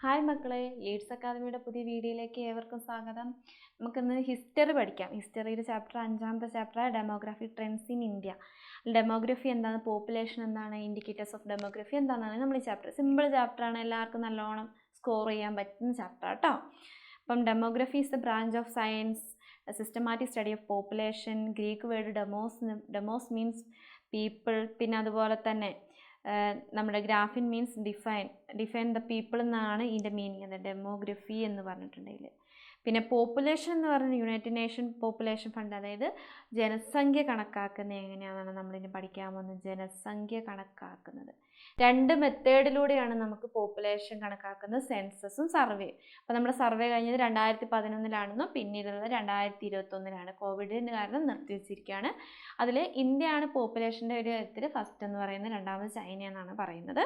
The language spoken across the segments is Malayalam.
ഹായ് മക്കളെ, ലീഡ്സ് അക്കാദമിയുടെ പുതിയ വീഡിയോയിലേക്ക് ഏവർക്കും സ്വാഗതം. നമുക്കിന്ന് ഹിസ്റ്ററി പഠിക്കാം. ഹിസ്റ്ററിയുടെ ചാപ്റ്റർ 5ാമത്തെ chapter demography trends in India. Demography എന്താണ്, പോപ്പുലേഷൻ എന്താണ്, ഇൻഡിക്കേറ്റേഴ്സ് ഓഫ് ഡെമോഗ്രഫി എന്താണെന്നാണ് നമ്മൾ ഈ ചാപ്റ്റർ. സിമ്പിൾ ചാപ്റ്ററാണ്, എല്ലാവർക്കും നല്ലോണം സ്കോർ ചെയ്യാൻ പറ്റുന്ന ചാപ്റ്റർ കേട്ടോ. അപ്പം demography is the branch of science, systematic study of population. Greek word demos means people. പിന്നെ അതുപോലെ തന്നെ നമ്മുടെ graphene means define the people എന്നാണ് ഇതിൻ്റെ മീനിങ്. അത് ഡെമോഗ്രഫി എന്ന് പറഞ്ഞിട്ടുണ്ടെങ്കിൽ. പിന്നെ പോപ്പുലേഷൻ എന്ന് പറഞ്ഞാൽ യുണൈറ്റഡ് നേഷൻ പോപ്പുലേഷൻ ഫണ്ട്, അതായത് ജനസംഖ്യ കണക്കാക്കുന്നത് എങ്ങനെയാണെന്നാണ് നമ്മളിനി പഠിക്കാൻ പോകുന്നത്. ജനസംഖ്യ കണക്കാക്കുന്നത് 2 മെത്തേഡിലൂടെയാണ് നമുക്ക് പോപ്പുലേഷൻ കണക്കാക്കുന്നത്, സെൻസസും സർവേയും. അപ്പോൾ നമ്മുടെ സർവേ കഴിഞ്ഞത് 2011 പിന്നീടുള്ളത് 2021. കോവിഡിന് കാരണം നിർത്തിവെച്ചിരിക്കുകയാണ്. അതിൽ ഇന്ത്യയാണ് പോപ്പുലേഷൻ്റെ ഒരു കാര്യത്തിൽ ഫസ്റ്റ് എന്ന് പറയുന്നത്, രണ്ടാമത് ചൈന എന്നാണ് പറയുന്നത്.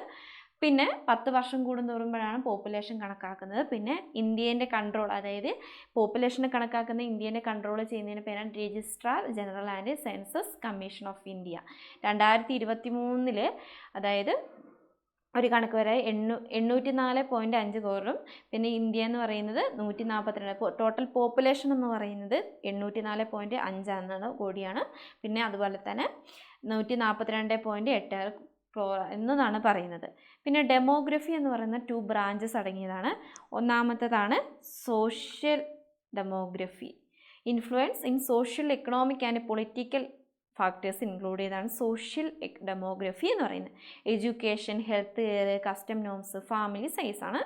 പിന്നെ 10 വർഷം കൂടുന്തോറുമ്പോഴാണ് പോപ്പുലേഷൻ കണക്കാക്കുന്നത്. പിന്നെ ഇന്ത്യൻ്റെ കൺട്രോൾ, അതായത് പോപ്പുലേഷനെ കണക്കാക്കുന്ന ഇന്ത്യൻ്റെ കൺട്രോൾ ചെയ്യുന്നതിന് പേരാണ് registrar general and census commission of India. 2023 അതായത് ഒരു കണക്ക് വരെ 804.5 കോറും. പിന്നെ ഇന്ത്യ എന്ന് പറയുന്നത് 142. ടോട്ടൽ പോപ്പുലേഷൻ എന്ന് പറയുന്നത് 804.5 കോടിയാണ്. പിന്നെ അതുപോലെ തന്നെ 142.86 ക്രോർ എന്നതാണ് പറയുന്നത്. പിന്നെ ഡെമോഗ്രഫി എന്ന് പറയുന്ന 2 ബ്രാഞ്ചസ് അടങ്ങിയതാണ്. ഒന്നാമത്തേതാണ് social demography. Influence in social, economic and political factors include ചെയ്താണ് സോഷ്യൽ ഡെമോഗ്രഫി എന്ന് പറയുന്നത്. Education, health care, custom norms, family സൈസാണ്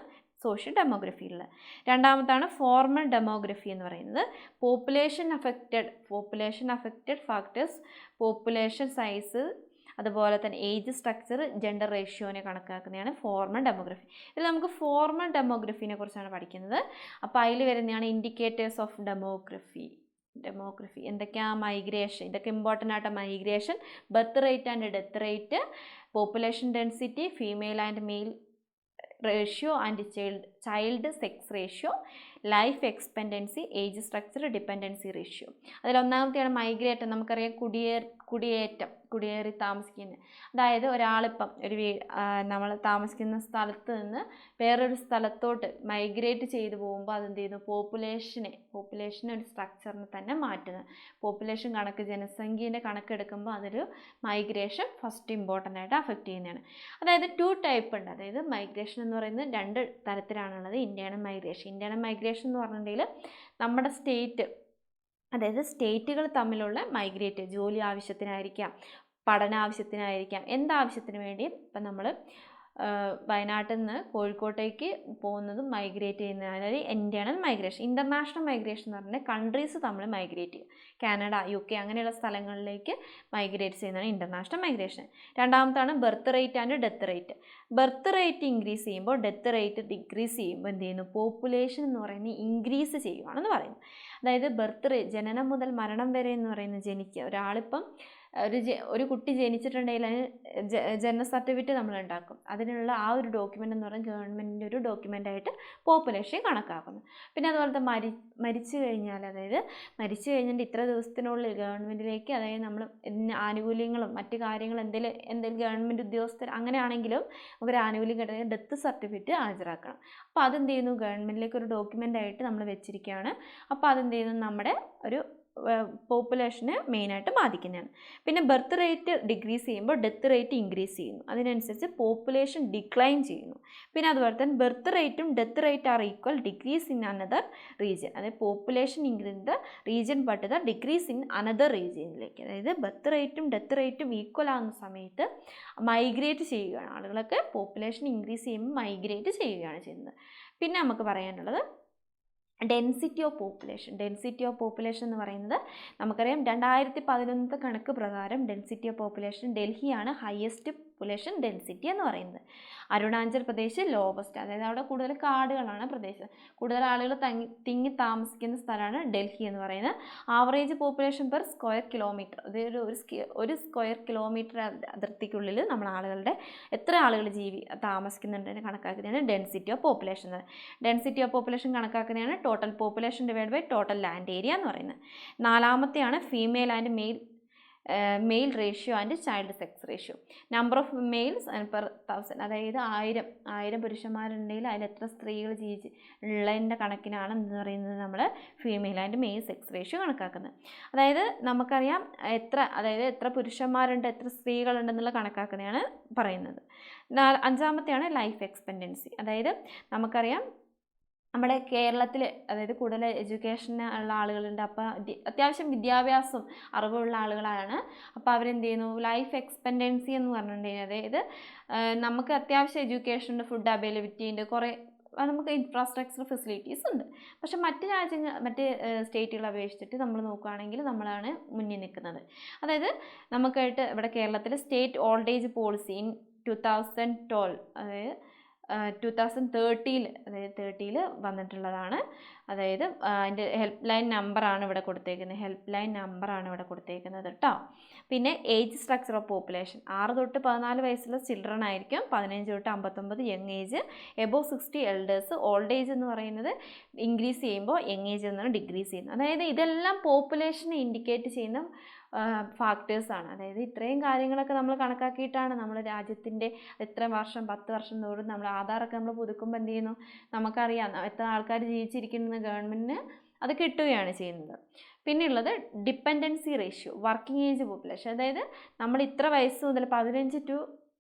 സോഷ്യൽ ഡെമോഗ്രഫിയിലുള്ളത്. രണ്ടാമത്താണ് ഫോർമൽ ഡെമോഗ്രഫി എന്ന് പറയുന്നത്. Population affected factors, population size, അതുപോലെ തന്നെ ഏജ് സ്ട്രക്ചർ, ജെൻഡർ റേഷ്യോനെ കണക്കാക്കുന്നതാണ് ഫോർമൽ ഡെമോഗ്രഫി. ഇതിൽ നമുക്ക് ഫോർമൽ ഡെമോഗ്രഫിനെ കുറിച്ചാണ് പഠിക്കുന്നത്. അപ്പോൾ അതിൽ വരുന്നതാണ് ഇൻഡിക്കേറ്റേഴ്സ് ഓഫ് ഡെമോഗ്രഫി. എന്തൊക്കെയാണ്? മൈഗ്രേഷൻ, ഇതൊക്കെ ഇമ്പോർട്ടൻ്റ് ആയിട്ട്. Migration, birth rate and death rate, population density, female and male ratio and child sex ratio, life expectancy, age structure, dependency ratio. അതിലൊന്നാമത്തെയാണ് മൈഗ്രേറ്റം. നമുക്കറിയാം കുടിയേറി താമസിക്കുന്നത്. അതായത് ഒരാളിപ്പം നമ്മൾ താമസിക്കുന്ന സ്ഥലത്ത് നിന്ന് വേറൊരു സ്ഥലത്തോട്ട് മൈഗ്രേറ്റ് ചെയ്തു പോകുമ്പോൾ അതെന്ത് ചെയ്യുന്നു? പോപ്പുലേഷനെ ഒരു സ്ട്രക്ചറിന് തന്നെ മാറ്റുന്നത്. പോപ്പുലേഷൻ കണക്ക്, ജനസംഖ്യേൻ്റെ കണക്കെടുക്കുമ്പോൾ അതൊരു മൈഗ്രേഷൻ ഫസ്റ്റ് ഇമ്പോർട്ടൻ്റ് ആയിട്ട് അഫക്റ്റ് ചെയ്യുന്നതാണ്. അതായത് 2 ടൈപ്പ് ഉണ്ട്. അതായത് മൈഗ്രേഷൻ എന്ന് പറയുന്നത് 2 തരത്തിലാണുള്ളത്. ഇന്റേണൽ മൈഗ്രേഷൻ എന്ന് പറഞ്ഞിട്ടുണ്ടെങ്കിൽ നമ്മുടെ അതായത് സ്റ്റേറ്റുകൾ തമ്മിലുള്ള മൈഗ്രേറ്റ്, ജോലി ആവശ്യത്തിനായിരിക്കാം, പഠന ആവശ്യത്തിനായിരിക്കാം, എന്താവശ്യത്തിന് വേണ്ടിയും. ഇപ്പം നമ്മൾ വയനാട്ടിൽ നിന്ന് കോഴിക്കോട്ടേക്ക് പോകുന്നതും മൈഗ്രേറ്റ് ചെയ്യുന്നത്, അതായത് ഇൻറ്റേർണൽ മൈഗ്രേഷൻ. ഇൻ്റർനാഷണൽ മൈഗ്രേഷൻ എന്ന് പറഞ്ഞാൽ കൺട്രീസ് തമ്മിൽ മൈഗ്രേറ്റ് ചെയ്യും. കാനഡ, UK അങ്ങനെയുള്ള സ്ഥലങ്ങളിലേക്ക് മൈഗ്രേറ്റ് ചെയ്യുന്നതാണ് ഇൻ്റർനാഷണൽ മൈഗ്രേഷൻ. രണ്ടാമത്താണ് birth rate and death rate. Birth rate increase ചെയ്യുമ്പോൾ ഡെത്ത് റേറ്റ് ഡിക്രീസ് ചെയ്യുമ്പോൾ എന്ത് ചെയ്യുന്നു? പോപ്പുലേഷൻ എന്ന് പറയുന്നത് ഇൻക്രീസ് ചെയ്യുകയാണെന്ന് പറയുന്നു. അതായത് ബർത്ത് റേറ്റ്, ജനനം മുതൽ മരണം വരെ എന്ന് പറയുന്നത്, ഒരാളിപ്പം ഒരു കുട്ടി ജനിച്ചിട്ടുണ്ടെങ്കിൽ അതിന് ജനന സർട്ടിഫിക്കറ്റ് നമ്മൾ ഉണ്ടാക്കും. അതിനുള്ള ആ ഒരു ഡോക്യുമെൻ്റ് എന്ന് പറയുന്നത് ഗവൺമെൻറ്റിൻ്റെ ഒരു ഡോക്യുമെൻ്റായിട്ട് പോപ്പുലേഷൻ കണക്കാക്കുന്നു. പിന്നെ അതുപോലത്തെ മരിച്ചു കഴിഞ്ഞിട്ട് ഇത്ര ദിവസത്തിനുള്ളിൽ ഗവൺമെൻറ്റിലേക്ക്, അതായത് നമ്മൾ ആനുകൂല്യങ്ങളും മറ്റു കാര്യങ്ങളും എന്തെങ്കിലും ഗവൺമെൻറ് ഉദ്യോഗസ്ഥർ അങ്ങനെയാണെങ്കിലും നമുക്കൊരു ആനുകൂല്യം കിട്ടുന്നത് ഡെത്ത് സർട്ടിഫിക്കറ്റ് ഹാജരാക്കണം. അപ്പോൾ അതെന്ത് ചെയ്യുന്നു? ഗവൺമെൻറ്റിലേക്ക് ഒരു ഡോക്യുമെൻ്റായിട്ട് നമ്മൾ വെച്ചിരിക്കുകയാണ്. അപ്പോൾ അതെന്ത് ചെയ്യുന്നു? നമ്മുടെ ഒരു പോപ്പുലേഷനെ മെയിനായിട്ട് ബാധിക്കുന്നതാണ്. പിന്നെ ബർത്ത് റേറ്റ് ഡിക്രീസ് ചെയ്യുമ്പോൾ ഡെത്ത് റേറ്റ് ഇൻക്രീസ് ചെയ്യുന്നു. അതിനനുസരിച്ച് പോപ്പുലേഷൻ ഡിക്ലൈൻ ചെയ്യുന്നു. പിന്നെ അതുപോലെ തന്നെ ബർത്ത് റേറ്റും death rate are equal, decrease in another region. അതായത് population increase the region but the decrease in another റീജിയനിലേക്ക്. അതായത് ബർത്ത് റേറ്റും ഡെത്ത് റേറ്റും ഈക്വൽ ആകുന്ന സമയത്ത് മൈഗ്രേറ്റ് ചെയ്യുകയാണ് ആളുകളൊക്കെ. പോപ്പുലേഷൻ ഇൻക്രീസ് ചെയ്യുമ്പോൾ മൈഗ്രേറ്റ് ചെയ്യുകയാണ് ചെയ്യുന്നത്. പിന്നെ നമുക്ക് പറയാനുള്ളത് ഡെൻസിറ്റി ഓഫ് പോപ്പുലേഷൻ എന്ന് പറയുന്നത് നമുക്കറിയാം 2011 കണക്ക് പ്രകാരം ഡെൻസിറ്റി ഓഫ് പോപ്പുലേഷൻ ഡൽഹിയാണ് ഹയസ്റ്റ് പോപ്പുലേഷൻ ഡെൻസിറ്റി എന്ന് പറയുന്നത്. അരുണാചൽ പ്രദേശ് ലോവസ്റ്റ്, അതായത് അവിടെ കൂടുതൽ കാടുകളാണ് പ്രദേശം, കൂടുതൽ ആളുകൾ തിങ്ങി താമസിക്കുന്ന സ്ഥലമാണ് ഡൽഹി എന്ന് പറയുന്നത്. Average population per square kilometre, അതായത് ഒരു സ്ക്വയർ കിലോമീറ്റർ അതിർത്തിക്കുള്ളിൽ നമ്മൾ എത്ര ആളുകൾ താമസിക്കുന്നുണ്ടെന്ന് കണക്കാക്കുന്നതാണ് density of population. Density of population കണക്കാക്കുന്നതാണ് total population divide by total land area എന്ന് പറയുന്നത്. നാലാമത്തെയാണ് female and male male ratio and child sex ratio. Number of males per 1000, അതായത് 1000 പുരുഷന്മാരുണ്ടെങ്കിൽ അതിൽ എത്ര സ്ത്രീകൾ ഉള്ളതിൻ്റെ കണക്കിനാണ് എന്ന് പറയുന്നത് നമ്മൾ female and male sex ratio കണക്കാക്കുന്നത്. അതായത് നമുക്കറിയാം എത്ര പുരുഷന്മാരുണ്ട് എത്ര സ്ത്രീകളുണ്ടെന്നുള്ള കണക്കാക്കുന്നതാണ് പറയുന്നത്. 5-ാമത്തെയാണ് ലൈഫ് എക്സ്പെക്റ്റൻസി. അതായത് നമുക്കറിയാം നമ്മുടെ കേരളത്തിൽ അതായത് കൂടുതൽ എഡ്യൂക്കേഷൻ ഉള്ള ആളുകളുണ്ട്. അപ്പോൾ അത്യാവശ്യം വിദ്യാഭ്യാസം അറിവുള്ള ആളുകളാണ്. അപ്പോൾ അവരെന്ത് ചെയ്യുന്നു, ലൈഫ് എക്സ്പെക്റ്റൻസി എന്ന് പറഞ്ഞിട്ടുണ്ടെങ്കിൽ അതായത് നമുക്ക് അത്യാവശ്യം എഡ്യൂക്കേഷൻ ഉണ്ട്, ഫുഡ് അവൈലബിലിറ്റി ഉണ്ട്, കുറേ നമുക്ക് ഇൻഫ്രാസ്ട്രക്ചർ ഫെസിലിറ്റീസ് ഉണ്ട്. പക്ഷെ മറ്റ് സ്റ്റേറ്റുകളെ അപേക്ഷിച്ചിട്ട് നമ്മൾ നോക്കുകയാണെങ്കിൽ നമ്മളാണ് മുന്നിൽ നിൽക്കുന്നത്. അതായത് നമുക്കായിട്ട് ഇവിടെ കേരളത്തിൽ state old age policy in 2012 അതായത് 2030 വന്നിട്ടുള്ളതാണ്. അതായത് അതിൻ്റെ ഹെൽപ്പ് ലൈൻ നമ്പറാണ് ഇവിടെ കൊടുത്തേക്കുന്നത് കേട്ടോ. പിന്നെ ഏജ് സ്ട്രക്ചർ ഓഫ് പോപ്പുലേഷൻ 6 തൊട്ട് 14 വയസ്സുള്ള ചിൽഡ്രൻ ആയിരിക്കും, 15 തൊട്ട് 59 young age, above 60 elders. Old age എന്ന് പറയുന്നത് ഇൻക്രീസ് ചെയ്യുമ്പോൾ യങ് ഏജ് എന്നാണ് ഡിക്രീസ് ചെയ്യുന്നത്. അതായത് ഇതെല്ലാം പോപ്പുലേഷനെ ഇൻഡിക്കേറ്റ് ചെയ്യുന്ന ഫാക്ടേഴ്സാണ്. അതായത് ഇത്രയും കാര്യങ്ങളൊക്കെ നമ്മൾ കണക്കാക്കിയിട്ടാണ് നമ്മൾ രാജ്യത്തിൻ്റെ എത്ര വർഷം 10 വർഷം തോറും നമ്മൾ ആധാറൊക്കെ നമ്മൾ പുതുക്കുമ്പോൾ എന്ത് ചെയ്യുന്നു, നമുക്കറിയാം എത്ര ആൾക്കാർ ജീവിച്ചിരിക്കുന്നത് ഗവൺമെൻറ്റിന് അത് കിട്ടുകയാണ് ചെയ്യുന്നത്. പിന്നെയുള്ളത് dependency ratio, working age population. അതായത് നമ്മൾ ഇത്ര വയസ്സ് മുതൽ 15 to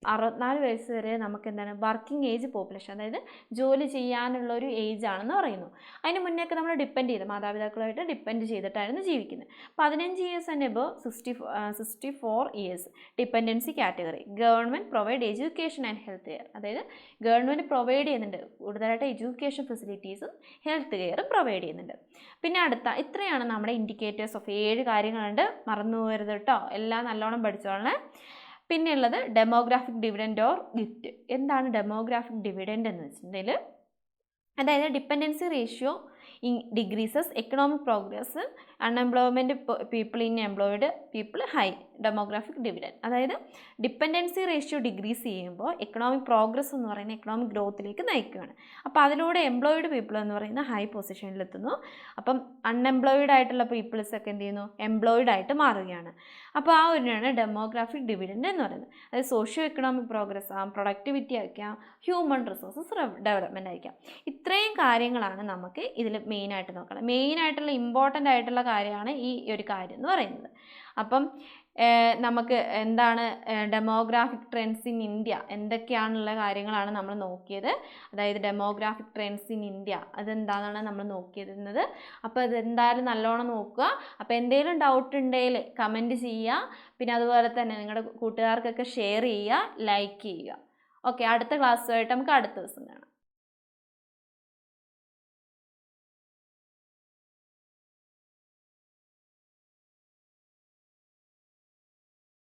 64 വയസ്സ് വരെ നമുക്ക് എന്താണ് വർക്കിംഗ് ഏജ് പോപ്പുലേഷൻ, അതായത് ജോലി ചെയ്യാനുള്ള ഒരു ഏജ് ആണെന്ന് പറയുന്നു. അതിന് മുന്നേയൊക്കെ നമ്മൾ ഡിപ്പെൻഡ് ചെയ്ത് മാതാപിതാക്കളുമായിട്ട് ഡിപ്പെൻഡ് ചെയ്തിട്ടായിരുന്നു ജീവിക്കുന്നത്. 15 years and above 64 years dependency category. Government provide education and health care. അതായത് ഗവൺമെൻറ് പ്രൊവൈഡ് ചെയ്യുന്നുണ്ട്, കൂടുതലായിട്ട് എഡ്യൂക്കേഷൻ ഫെസിലിറ്റീസും ഹെൽത്ത് കെയറും പ്രൊവൈഡ് ചെയ്യുന്നുണ്ട്. പിന്നെ ഇത്രയാണ് നമ്മുടെ ഇൻഡിക്കേറ്റേഴ്സ് ഓഫ് 7 കാര്യങ്ങളുണ്ട്, മറന്നു പോകരുത് കേട്ടോ, എല്ലാം നല്ലോണം പഠിച്ചോളണേ. പിന്നെയുള്ളത് ഡെമോഗ്രാഫിക് ഡിവിഡൻഡ് ഓർ ഗിഫ്റ്റ്. എന്താണ് ഡെമോഗ്രാഫിക് ഡിവിഡൻഡ് എന്ന് വെച്ചിട്ടുണ്ടെങ്കിൽ അതായത് dependency ratio decreases economic progress, unemployment people in employed people high demographic dividend. അതായത് ഡിപ്പെൻഡൻസി റേഷ്യോ ഡിഗ്രീസ് ചെയ്യുമ്പോൾ എക്കണോമിക് പ്രോഗ്രസ് എന്ന് പറയുന്ന എക്കണോമിക് ഗ്രോത്തിലേക്ക് നയിക്കുകയാണ്. അപ്പോൾ അതിലൂടെ എംപ്ലോയിഡ് പീപ്പിൾ എന്ന് പറയുന്ന ഹൈ പൊസിഷനിലെത്തുന്നു. അപ്പം അൺഎംപ്ലോയിഡ് ആയിട്ടുള്ള പീപ്പിൾസൊക്കെ എന്ത് ചെയ്യുന്നു, എംപ്ലോയിഡ് ആയിട്ട് മാറുകയാണ്. അപ്പോൾ ആ ഒരിനാണ് ഡെമോഗ്രാഫിക് ഡിവിഡൻഡ് എന്ന് പറയുന്നത്. അതായത് സോഷ്യോ എക്കണോമിക് പ്രോഗ്രസ് ആകാം, പ്രൊഡക്ടിവിറ്റി ആയിരിക്കാം, ഹ്യൂമൻ റിസോഴ്സസ് ഡെവലപ്മെൻറ്റ് ആയിരിക്കാം. ഇത്രയും കാര്യങ്ങളാണ് നമുക്ക് ഇതിൽ മെയിനായിട്ട് നോക്കണം. മെയിനായിട്ടുള്ള ഇമ്പോർട്ടൻ്റ് ആയിട്ടുള്ള കാര്യമാണ് ഈ ഒരു കാര്യം എന്ന് പറയുന്നത്. അപ്പം നമുക്ക് എന്താണ് ഡെമോഗ്രാഫിക് ട്രെൻഡ്സ് ഇൻ ഇന്ത്യ, എന്തൊക്കെയാണുള്ള കാര്യങ്ങളാണ് നമ്മൾ നോക്കിയത്. അതായത് ഡെമോഗ്രാഫിക് ട്രെൻഡ്സ് ഇൻ ഇന്ത്യ അതെന്താണെന്നാണ് നമ്മൾ നോക്കിയിരുന്നത്. അപ്പോൾ അതെന്തായാലും നല്ലോണം നോക്കുക. അപ്പോൾ എന്തെങ്കിലും ഡൗട്ട് ഉണ്ടെങ്കിൽ കമൻറ്റ് ചെയ്യുക. പിന്നെ അതുപോലെ തന്നെ നിങ്ങളുടെ കൂട്ടുകാർക്കൊക്കെ ഷെയർ ചെയ്യുക, ലൈക്ക് ചെയ്യുക. ഓക്കെ, അടുത്ത ക്ലാസ്സുമായിട്ട് നമുക്ക് അടുത്ത ദിവസം കാണാം.